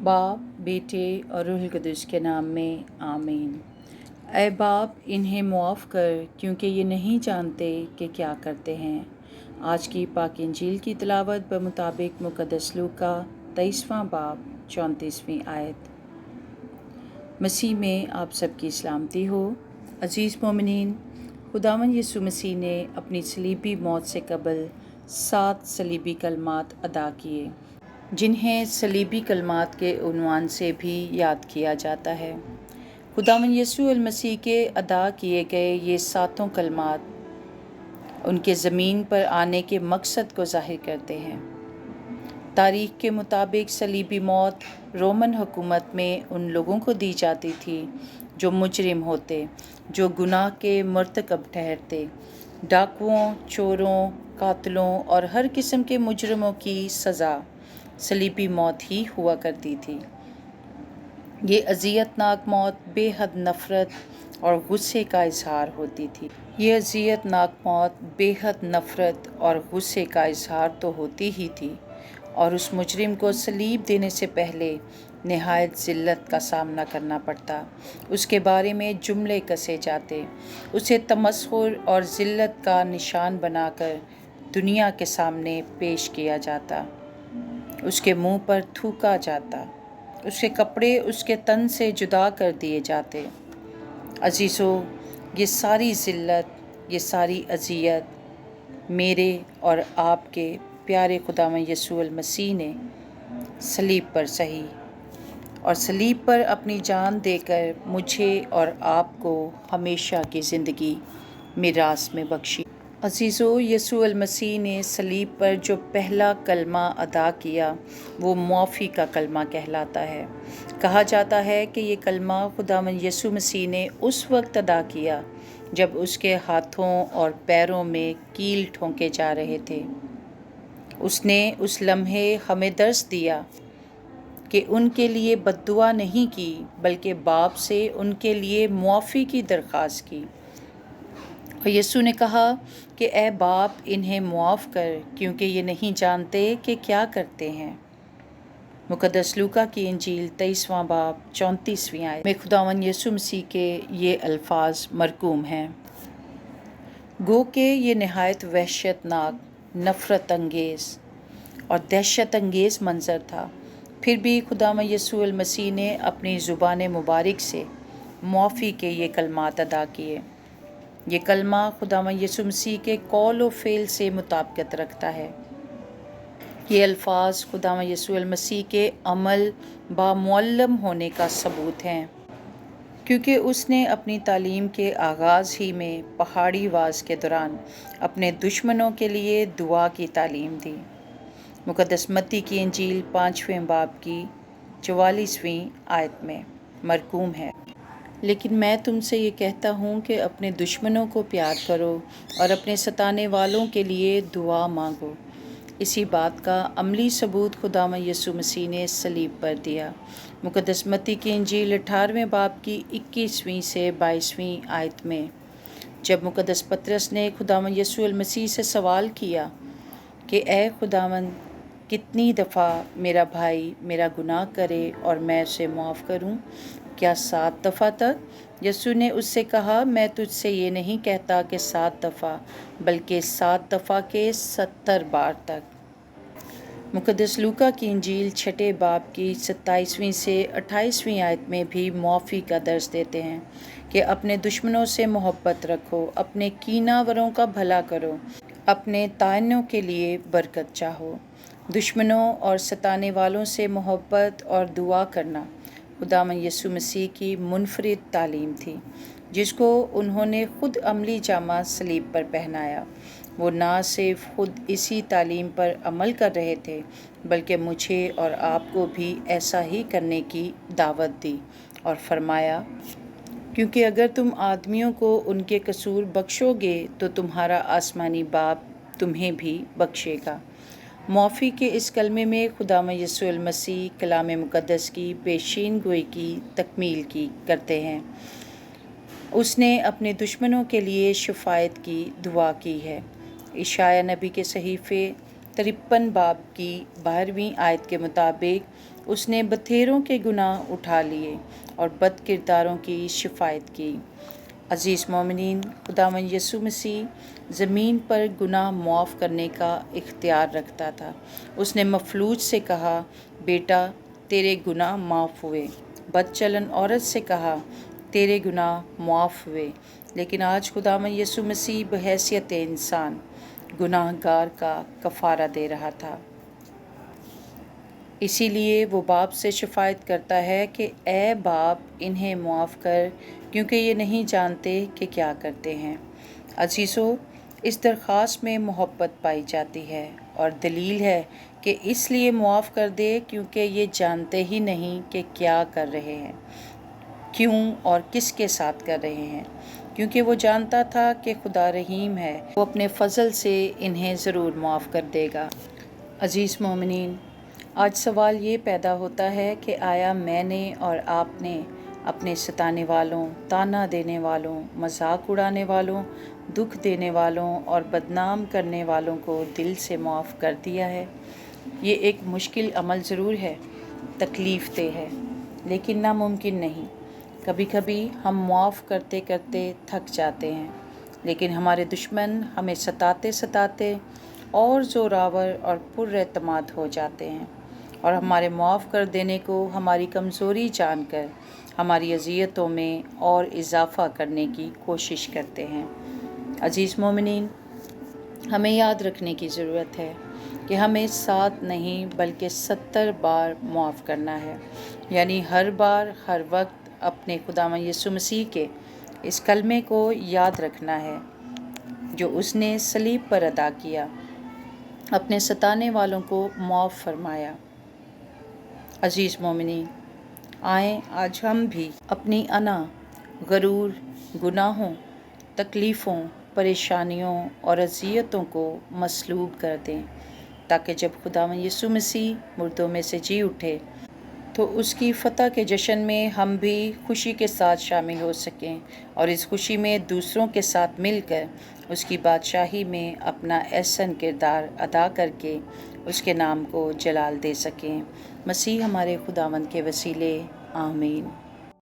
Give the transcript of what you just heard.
बाप, बेटे और रूह कुद्दुस के नाम में आमीन। ऐ बाप, इन्हें मुआफ़ कर क्योंकि ये नहीं जानते कि क्या करते हैं। आज की पाक इंजील की तिलावत बमुताबिक मुक़द्दस लूका 23वां बाब 34वीं आयत। मसीह में आप सबकी सलामती हो। अज़ीज़ मोमिनीन, खुदावंद यीशु मसीह ने अपनी सलीबी मौत से कबल 7 सलीबी कलमात अदा किए, जिन्हें सलीबी कलमात के उन्वान से भी याद किया जाता है। खुदावंद यीशु मसीह के अदा किए गए ये 7 कलमात उनके ज़मीन पर आने के मकसद को ज़ाहिर करते हैं। तारीख़ के मुताबिक सलीबी मौत रोमन हुकूमत में उन लोगों को दी जाती थी जो मुजरिम होते, जो गुनाह के मर्तकब ठहरते। डाकुओं, चोरों, कातलों और हर किस्म के मुजरिमों की सज़ा सलीबी मौत ही हुआ करती थी। ये अज़ियतनाक मौत बेहद नफ़रत और गुस्से का इजहार होती थी। ये अज़ियतनाक मौत बेहद नफ़रत और गुस्से का इजहार तो होती ही थी, और उस मुजरिम को सलीब देने से पहले नहायत ज़िल्लत का सामना करना पड़ता। उसके बारे में जुमले कसे जाते, उसे तमस्खुर और ज़िल्लत का निशान बनाकर दुनिया के सामने पेश किया जाता। उसके मुंह पर थूका जाता, उसके कपड़े उसके तन से जुदा कर दिए जाते। अजीज़ों, ये सारी ज़िल्लत, ये सारी अज़ियत मेरे और आपके प्यारे खुदावंद यीशु मसीह ने सलीब पर सही, और सलीब पर अपनी जान देकर मुझे और आपको हमेशा की ज़िंदगी मिरास में बख्शी। अज़ीज़ों, यीशु मसीह ने सलीब पर जो पहला कलमा अदा किया वो मुआफ़ी का कलमा कहलाता है। कहा जाता है कि ये कलमा खुदावंद यीशु मसीह ने उस वक्त अदा किया जब उसके हाथों और पैरों में कील ठोंके जा रहे थे। उसने उस लम्हे हमें दर्स दिया कि उनके लिए बद्दुआ नहीं की, बल्कि बाप से उनके लिए मुआफ़ी की दरख्वास्त की। और यीशु ने कहा कि ऐ बाप, इन्हें मुआफ़ कर क्योंकि ये नहीं जानते कि क्या करते हैं। मुक़द्दस लूका की इंजील 23वां बाब 34वीं आयत में खुदावंद यीशु मसीह के ये अल्फाज मरकूम हैं। गो के ये नहायत वहशतनाक, नफ़रत अंगेज़ और दहशत अंगेज़ मंज़र था, फिर भी खुदावंद यीशु मसीह ने अपनी ज़ुबान मुबारक से मुआफ़ी के ये कलमात अदा किए। ये कलमा खुदावंद यीशु मसीह के कौल और फ़ेल से मुताबिकत रखता है। ये अल्फाज खुदावंद यीशु मसीह के अमल बामुअल्लम होने का सबूत हैं, क्योंकि उसने अपनी तालीम के आगाज़ ही में पहाड़ी वाज़ के दौरान अपने दुश्मनों के लिए दुआ की तालीम दी। मुक़द्दस मत्ती की इंजील 5वें बाब की 44वीं आयत में मरकूम है, लेकिन मैं तुमसे ये कहता हूँ कि अपने दुश्मनों को प्यार करो और अपने सताने वालों के लिए दुआ मांगो। इसी बात का अमली सबूत खुदावंद यीशु मसीह ने सलीब पर दिया। मुक़द्दस मत्ती की इंजील 18वें बाब की 21वीं से 22वीं आयत में जब मुक़द्दस पतरस ने खुदावंद यीशु मसीह से सवाल किया कि ऐ खुदावंद, कितनी दफ़ा मेरा भाई मेरा गुनाह करे और मैं उसे माफ़ करूं? क्या 7 दफ़ा तक? यीशु ने उससे कहा, मैं तुझसे ये नहीं कहता कि 7 दफ़ा, बल्कि 7 दफ़ा के 70 बार तक। मुक़द्दस लूका की इंजील 6 बाब की 27वीं से 28वीं आयत में भी मुआफ़ी का दर्स देते हैं कि अपने दुश्मनों से मोहब्बत रखो, अपने कीनावरों का भला करो, अपने तायनों के लिए बरकत चाहो। दुश्मनों और सताने वालों से मोहब्बत और दुआ करना खुदावंद यीशु मसीह की मुनफरिद तालीम थी, जिसको उन्होंने ख़ुद अमली जामा सलीब पर पहनाया। वो ना सिर्फ ख़ुद इसी तालीम पर अमल कर रहे थे, बल्कि मुझे और आपको भी ऐसा ही करने की दावत दी और फरमाया, क्योंकि अगर तुम आदमियों को उनके कसूर बख्शोगे तो तुम्हारा आसमानी बाप तुम्हें भी बख्शेगा। मुआफ़ी के इस कलमे में खुदावंद यीशु मसीह कलाम मुक़द्दस की पेशीन गोई की तकमील की करते हैं। उसने अपने दुश्मनों के लिए शफ़ायत की दुआ की है। इशाया नबी के सहीफ़े 53 बाब की 12वीं आयत के मुताबिक اس نے بتھیروں کے گناہ اٹھا لیے اور بد کرداروں کی شفاعت کی۔ عزیز مومنین، خداوند یسوع مسیح زمین پر گناہ معاف کرنے کا اختیار رکھتا تھا۔ اس نے مفلوج سے کہا، بیٹا تیرے گناہ معاف ہوئے۔ بد چلن عورت سے کہا، تیرے گناہ معاف ہوئے۔ لیکن آج خداوند یسوع مسیح بحیثیت انسان گناہ گار کا کفارہ دے رہا تھا۔ اسی لیے وہ باپ سے شفاعت کرتا ہے کہ اے باپ انہیں معاف کر، کیونکہ یہ نہیں جانتے کہ کیا کرتے ہیں۔ عزیزو، اس درخواست میں محبت پائی جاتی ہے اور دلیل ہے کہ اس لیے معاف کر دے کیونکہ یہ جانتے ہی نہیں کہ کیا کر رہے ہیں، کیوں اور کس کے ساتھ کر رہے ہیں۔ کیونکہ وہ جانتا تھا کہ خدا رحیم ہے، وہ اپنے فضل سے انہیں ضرور معاف کر دے گا۔ عزیز مومنین، آج سوال یہ پیدا ہوتا ہے کہ آیا میں نے اور آپ نے اپنے ستانے والوں، تانا دینے والوں، مذاق اڑانے والوں، دکھ دینے والوں اور بدنام کرنے والوں کو دل سے معاف کر دیا ہے؟ یہ ایک مشکل عمل ضرور ہے، تکلیف دہ ہے، لیکن ناممکن نہیں۔ کبھی کبھی ہم معاف کرتے کرتے تھک جاتے ہیں، لیکن ہمارے دشمن ہمیں ستاتے ستاتے اور زوراور اور پر اعتماد ہو جاتے ہیں، اور ہمارے معاف کر دینے کو ہماری کمزوری جان کر ہماری اذیتوں میں اور اضافہ کرنے کی کوشش کرتے ہیں۔ عزیز مومنین، ہمیں یاد رکھنے کی ضرورت ہے کہ ہمیں 7 نہیں بلکہ 70 بار معاف کرنا ہے، یعنی ہر بار ہر وقت اپنے خداوند یسوع مسیح کے اس کلمے کو یاد رکھنا ہے جو اس نے صلیب پر ادا کیا، اپنے ستانے والوں کو معاف فرمایا۔ عزیز مومنین، آئیں آج ہم بھی اپنی انا، غرور، گناہوں، تکلیفوں، پریشانیوں اور اذیتوں کو مسلوب کر دیں، تاکہ جب خداوند یسوع مسیح مردوں میں سے جی اٹھے تو اس کی فتح کے جشن میں ہم بھی خوشی کے ساتھ شامل ہو سکیں، اور اس خوشی میں دوسروں کے ساتھ مل کر اس کی بادشاہی میں اپنا احسن کردار ادا کر کے اس کے نام کو جلال دے سکیں۔ مسیح ہمارے خداوند کے وسیلے، آمین۔